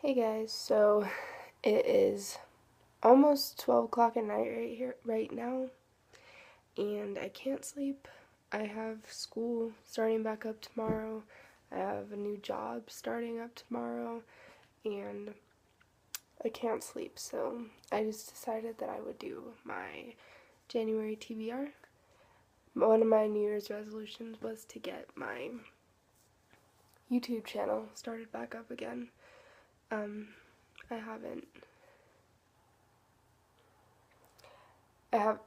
Hey guys, so it is almost 12 o'clock at night right now, and I can't sleep. I have school starting back up tomorrow. I have a new job starting up tomorrow, and I can't sleep, so I just decided that I would do my January TBR. One of my New Year's resolutions was to get my YouTube channel started back up again. Um, I haven't. I have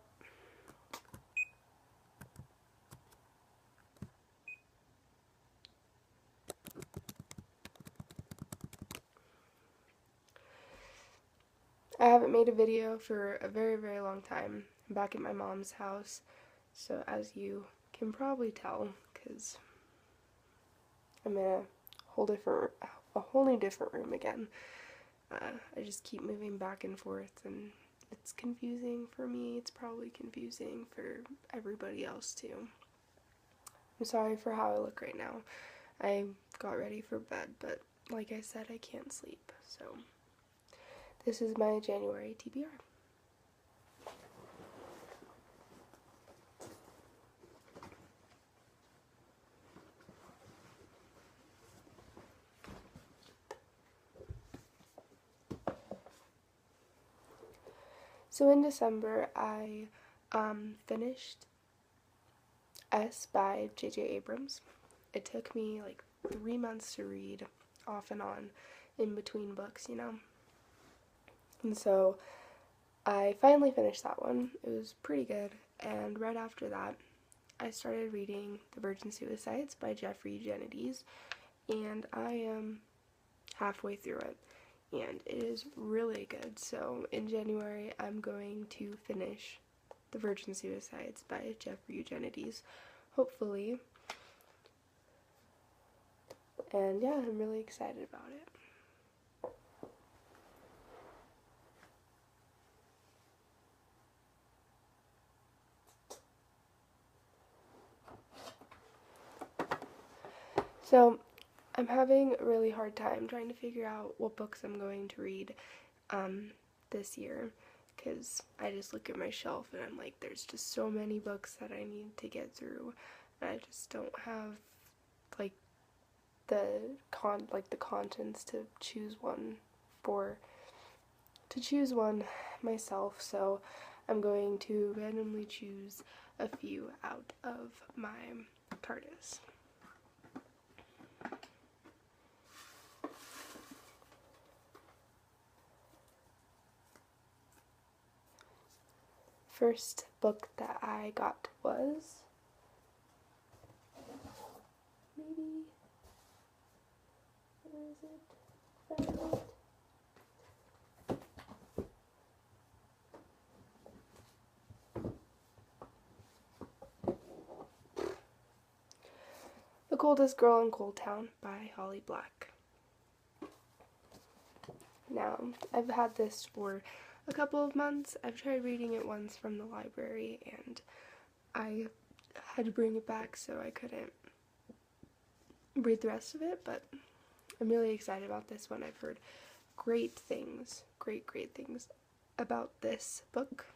I haven't made a video for a very long time. I'm back at my mom's house, so as you can probably tell, because I'm in a whole new different room again. I just keep moving back and forth, and it's confusing for me. It's probably confusing for everybody else too. I'm sorry for how I look right now. I got ready for bed, but like I said, I can't sleep, so this is my January TBR. So in December, I finished S by J.J. Abrams. It took me like 3 months to read, off and on, in between books, you know. And so I finally finished that one. It was pretty good. And right after that, I started reading The Virgin Suicides by Jeffrey Eugenides, and I am halfway through it. And it is really good. So in January, I'm going to finish The Virgin Suicides by Jeffrey Eugenides, hopefully. And yeah, I'm really excited about it. So I'm having a really hard time trying to figure out what books I'm going to read this year, because I just look at my shelf and I'm like, there's just so many books that I need to get through, and I just don't have like the contents to choose one myself. So I'm going to randomly choose a few out of my TARDIS. First book that I got was maybe, where is it? Found it. The Coldest Girl in Cold Town by Holly Black. Now, I've had this for a couple of months. I've tried reading it once from the library, and I had to bring it back so I couldn't read the rest of it, but I'm really excited about this one. I've heard great things about this book,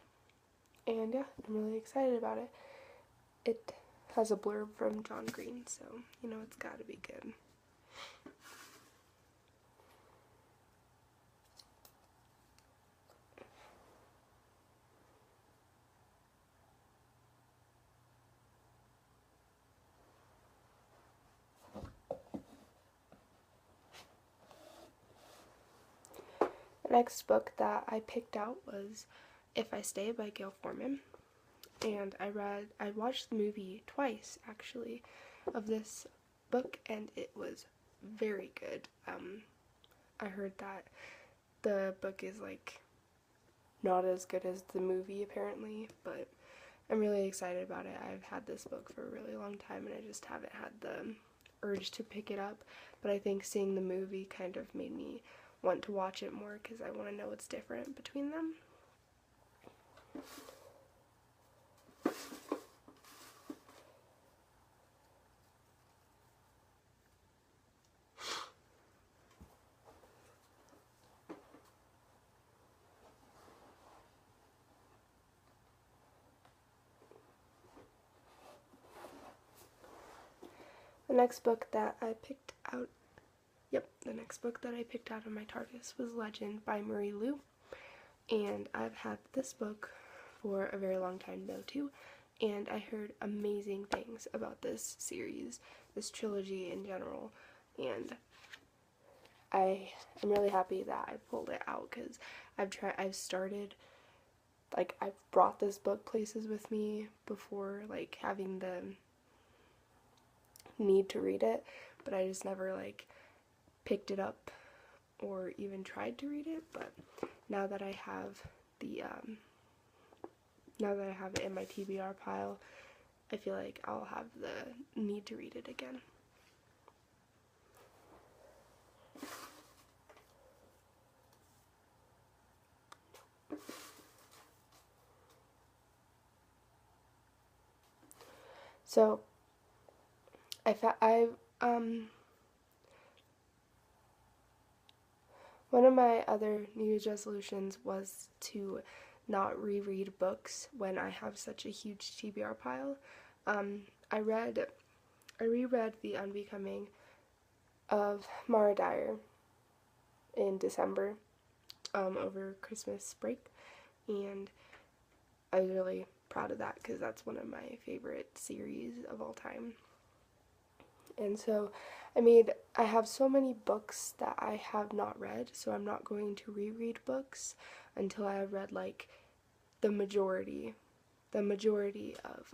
and yeah, I'm really excited about it. It has a blurb from John Green, so you know it's gotta be good. The next book that I picked out was If I Stay by Gail Forman, and I watched the movie twice actually of this book, and it was very good. I heard that the book is like not as good as the movie apparently, but I'm really excited about it. I've had this book for a really long time and I just haven't had the urge to pick it up, but I think seeing the movie kind of made me want to watch it more because I want to know what's different between them. The next book that I picked out, the next book that I picked out of my TARDIS was Legend by Marie Lu, and I've had this book for a very long time now too, and I heard amazing things about this series, this trilogy in general, and I am really happy that I pulled it out because I've brought this book places with me before, like having the need to read it, but I just never like picked it up or even tried to read it. But now that I have it in my TBR pile, I feel like I'll have the need to read it again. So one of my other New Year's resolutions was to not reread books when I have such a huge TBR pile. I reread The Unbecoming of Mara Dyer in December, over Christmas break, and I was really proud of that because that's one of my favorite series of all time. And so I have so many books that I have not read, so I'm not going to reread books until I have read like the majority of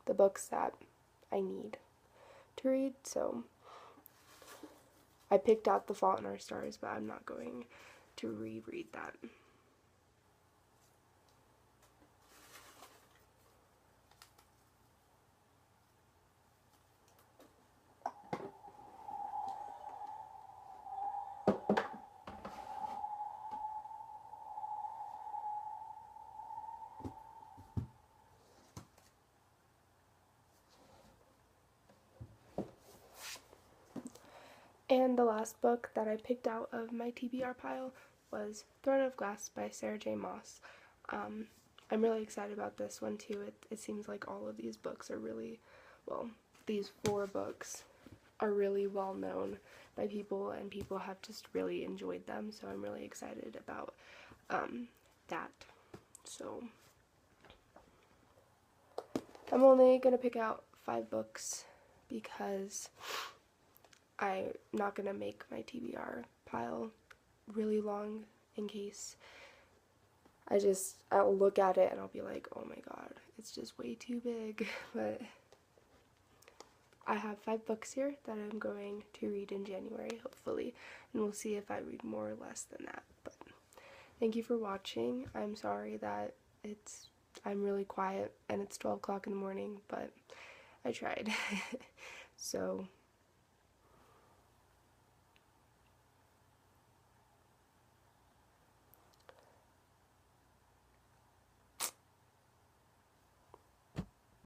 the books that I need to read. So I picked out The Fault in Our Stars, but I'm not going to reread that. And the last book that I picked out of my TBR pile was Throne of Glass by Sarah J. Maas. I'm really excited about this one too. It seems like all of these books are really, well, these 4 books are really well known by people, and people have just really enjoyed them, so I'm really excited about that. So I'm only going to pick out 5 books because I'm not going to make my TBR pile really long in case I'll look at it and I'll be like, oh my god, it's just way too big. But I have 5 books here that I'm going to read in January, hopefully, and we'll see if I read more or less than that. But thank you for watching. I'm sorry that I'm really quiet and it's 12 o'clock in the morning, but I tried. So